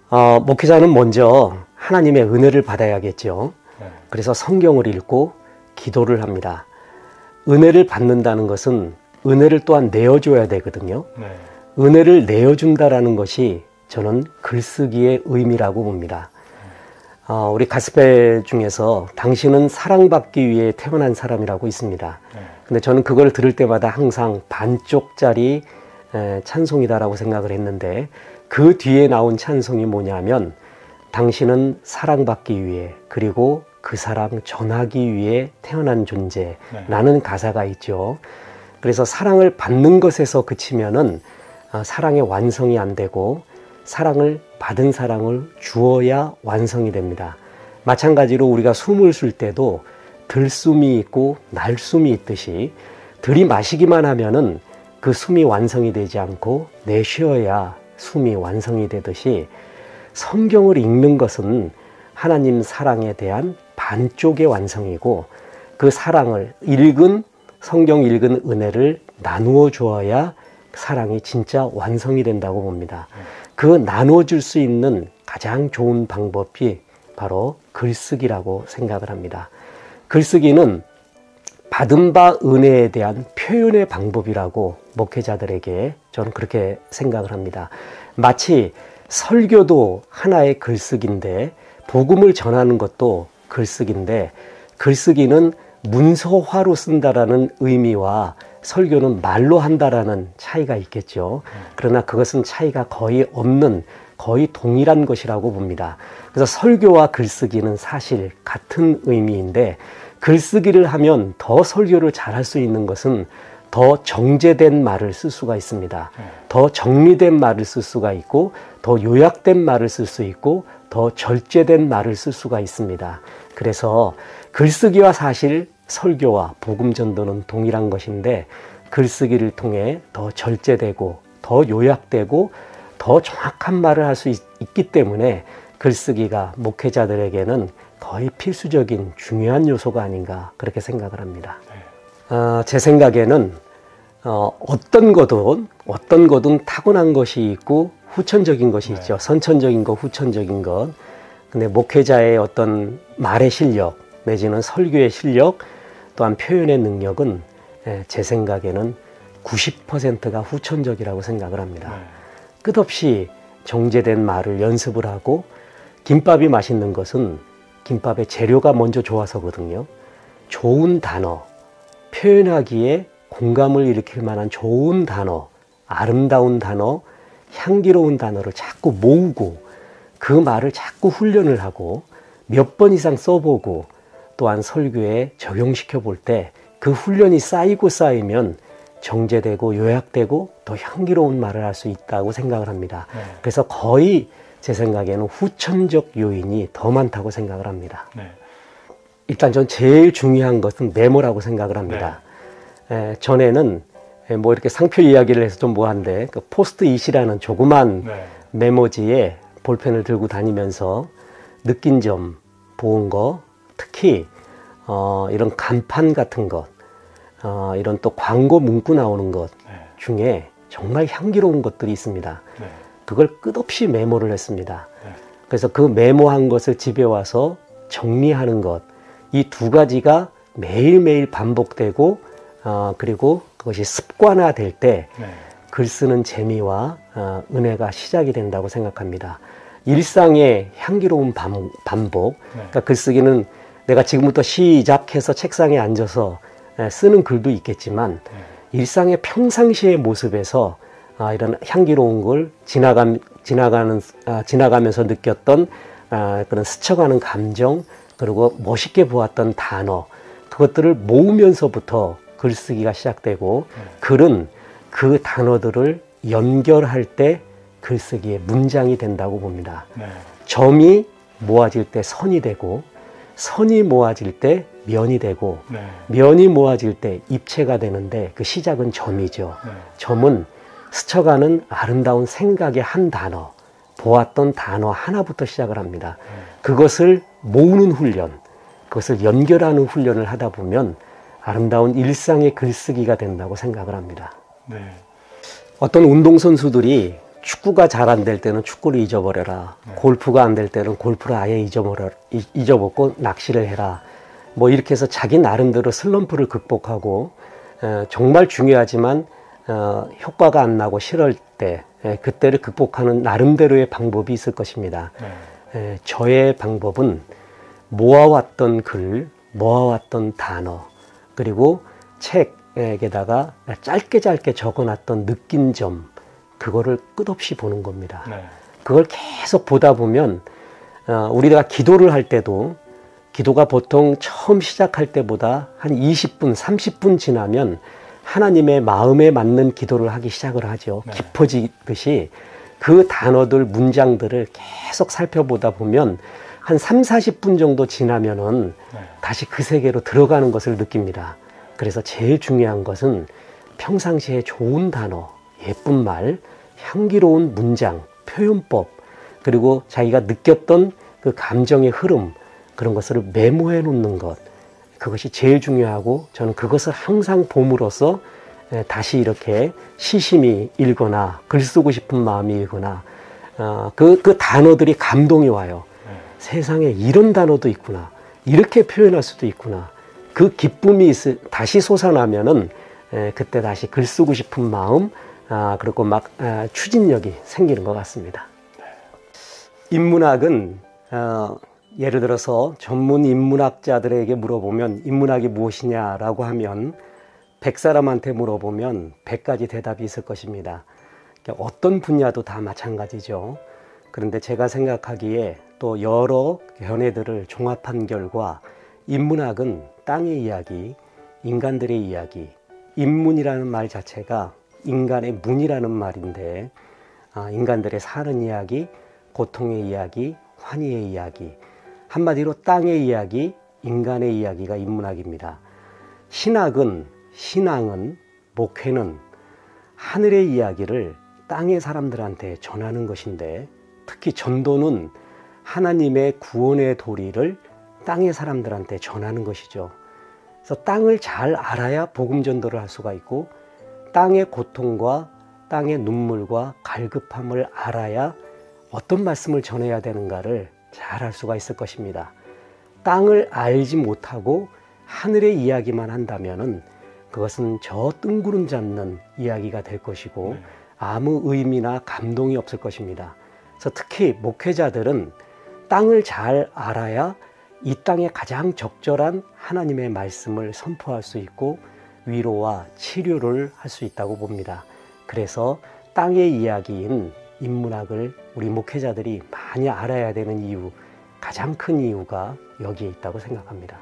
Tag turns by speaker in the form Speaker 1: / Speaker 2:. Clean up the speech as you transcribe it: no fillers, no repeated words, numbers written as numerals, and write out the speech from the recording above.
Speaker 1: 목회자는 먼저 하나님의 은혜를 받아야겠죠. 그래서 성경을 읽고 기도를 합니다. 은혜를 받는다는 것은 은혜를 또한 내어줘야 되거든요. 은혜를 내어준다라는 것이 저는 글쓰기의 의미라고 봅니다. 우리 가스펠 중에서 당신은 사랑받기 위해 태어난 사람이라고 있습니다. 근데 저는 그걸 들을 때마다 항상 반쪽짜리 찬송이다라고 생각을 했는데, 그 뒤에 나온 찬송이 뭐냐면 당신은 사랑받기 위해, 그리고 그 사랑 전하기 위해 태어난 존재라는 가사가 있죠. 그래서 사랑을 받는 것에서 그치면은 사랑의 완성이 안 되고, 사랑을 받은 사랑을 주어야 완성이 됩니다. 마찬가지로 우리가 숨을 쉴 때도 들숨이 있고 날숨이 있듯이, 들이마시기만 하면은 그 숨이 완성이 되지 않고 내쉬어야 숨이 완성이 되듯이, 성경을 읽는 것은 하나님 사랑에 대한 반쪽의 완성이고, 그 사랑을 성경 읽은 은혜를 나누어 주어야 사랑이 진짜 완성이 된다고 봅니다. 그 나눠줄 수 있는 가장 좋은 방법이 바로 글쓰기라고 생각을 합니다. 글쓰기는 받은 바 은혜에 대한 표현의 방법이라고 목회자들에게 저는 그렇게 생각을 합니다. 마치 설교도 하나의 글쓰기인데, 복음을 전하는 것도 글쓰기인데, 글쓰기는 문서화로 쓴다라는 의미와 설교는 말로 한다라는 차이가 있겠죠. 그러나 그것은 차이가 거의 없는, 거의 동일한 것이라고 봅니다. 그래서 설교와 글쓰기는 사실 같은 의미인데, 글쓰기를 하면 더 설교를 잘할 수 있는 것은 더 정제된 말을 쓸 수가 있습니다. 더 정리된 말을 쓸 수가 있고, 더 요약된 말을 쓸 수 있고, 더 절제된 말을 쓸 수가 있습니다. 그래서 글쓰기와 사실 설교와 복음 전도는 동일한 것인데, 글쓰기를 통해 더 절제되고 더 요약되고 더 정확한 말을 할 수 있기 때문에 글쓰기가 목회자들에게는 거의 필수적인 중요한 요소가 아닌가, 그렇게 생각을 합니다. 제 생각에는 어떤 거든 타고난 것이 있고 후천적인 것이 있죠. 선천적인 것, 후천적인 것. 근데 목회자의 어떤 말의 실력 내지는 설교의 실력, 또한 표현의 능력은 제 생각에는 90%가 후천적이라고 생각을 합니다. 끝없이 정제된 말을 연습을 하고, 김밥이 맛있는 것은 김밥의 재료가 먼저 좋아서거든요. 좋은 단어, 표현하기에 공감을 일으킬 만한 좋은 단어, 아름다운 단어, 향기로운 단어를 자꾸 모으고, 그 말을 자꾸 훈련을 하고 몇 번 이상 써보고, 또한 설교에 적용시켜 볼 때 그 훈련이 쌓이고 쌓이면 정제되고 요약되고 더 향기로운 말을 할 수 있다고 생각을 합니다. 그래서 거의 제 생각에는 후천적 요인이 더 많다고 생각을 합니다. 일단 전 제일 중요한 것은 메모라고 생각을 합니다. 전에는 뭐 이렇게 상표 이야기를 해서 좀 뭐한데, 그 포스트잇이라는 조그만 메모지에 볼펜을 들고 다니면서 느낀 점, 본 거, 특히 이런 간판 같은 것, 이런 또 광고 문구 나오는 것 중에 정말 향기로운 것들이 있습니다. 그걸 끝없이 메모를 했습니다. 그래서 그 메모한 것을 집에 와서 정리하는 것, 이 두 가지가 매일매일 반복되고, 그리고 그것이 습관화될 때 글 쓰는 재미와 은혜가 시작이 된다고 생각합니다. 일상의 향기로운 반복, 그러니까 글쓰기는 내가 지금부터 시작해서 책상에 앉아서 쓰는 글도 있겠지만, 일상의 평상시의 모습에서 이런 향기로운 걸 지나가면서 느꼈던 그런 스쳐가는 감정, 그리고 멋있게 보았던 단어, 그것들을 모으면서부터 글쓰기가 시작되고, 글은 그 단어들을 연결할 때 글쓰기의 문장이 된다고 봅니다. 점이 모아질 때 선이 되고, 선이 모아질 때 면이 되고, 면이 모아질 때 입체가 되는데, 그 시작은 점이죠. 점은 스쳐가는 아름다운 생각의 한 단어, 보았던 단어 하나부터 시작을 합니다. 그것을 모으는 훈련, 그것을 연결하는 훈련을 하다 보면 아름다운 일상의 글쓰기가 된다고 생각을 합니다. 어떤 운동선수들이 축구가 잘 안 될 때는 축구를 잊어버려라. 골프가 안 될 때는 골프를 아예 잊어먹고 낚시를 해라. 뭐 이렇게 해서 자기 나름대로 슬럼프를 극복하고 정말 중요하지만 효과가 안 나고 싫을 때 그때를 극복하는 나름대로의 방법이 있을 것입니다. 저의 방법은 모아왔던 글, 모아왔던 단어, 그리고 책에다가 짧게 적어놨던 느낀 점, 그거를 끝없이 보는 겁니다. 그걸 계속 보다 보면 우리가 기도를 할 때도 기도가 보통 처음 시작할 때보다 한 20분, 30분 지나면 하나님의 마음에 맞는 기도를 하기 시작을 하죠. 깊어지듯이 그 단어들, 문장들을 계속 살펴보다 보면 한 3, 40분 정도 지나면은 다시 그 세계로 들어가는 것을 느낍니다. 그래서 제일 중요한 것은 평상시에 좋은 단어, 예쁜 말, 향기로운 문장, 표현법, 그리고 자기가 느꼈던 그 감정의 흐름, 그런 것을 메모해 놓는 것, 그것이 제일 중요하고 저는 그것을 항상 봄으로써 다시 이렇게 시심히 읽거나 글 쓰고 싶은 마음이 일거나 그 단어들이 감동이 와요. 세상에 이런 단어도 있구나, 이렇게 표현할 수도 있구나. 그 기쁨이 다시 솟아나면은 그때 다시 글 쓰고 싶은 마음, 그리고 막 추진력이 생기는 것 같습니다. 인문학은 예를 들어서 전문 인문학자들에게 물어보면 인문학이 무엇이냐라고 하면 100사람한테 물어보면 100가지 대답이 있을 것입니다. 어떤 분야도 다 마찬가지죠. 그런데 제가 생각하기에 또 여러 견해들을 종합한 결과 인문학은 땅의 이야기, 인간들의 이야기, 인문이라는 말 자체가 인간의 문이라는 말인데 인간들의 사는 이야기, 고통의 이야기, 환희의 이야기, 한마디로 땅의 이야기, 인간의 이야기가 인문학입니다. 신앙은, 목회는 하늘의 이야기를 땅의 사람들한테 전하는 것인데, 특히 전도는 하나님의 구원의 도리를 땅의 사람들한테 전하는 것이죠. 그래서 땅을 잘 알아야 복음 전도를 할 수가 있고, 땅의 고통과 땅의 눈물과 갈급함을 알아야 어떤 말씀을 전해야 되는가를 잘 알 수가 있을 것입니다. 땅을 알지 못하고 하늘의 이야기만 한다면은 그것은 저 뜬구름 잡는 이야기가 될 것이고 아무 의미나 감동이 없을 것입니다. 그래서 특히 목회자들은 땅을 잘 알아야 이 땅에 가장 적절한 하나님의 말씀을 선포할 수 있고 위로와 치료를 할 수 있다고 봅니다. 그래서 땅의 이야기인 인문학을 우리 목회자들이 많이 알아야 되는 이유, 가장 큰 이유가 여기에 있다고 생각합니다.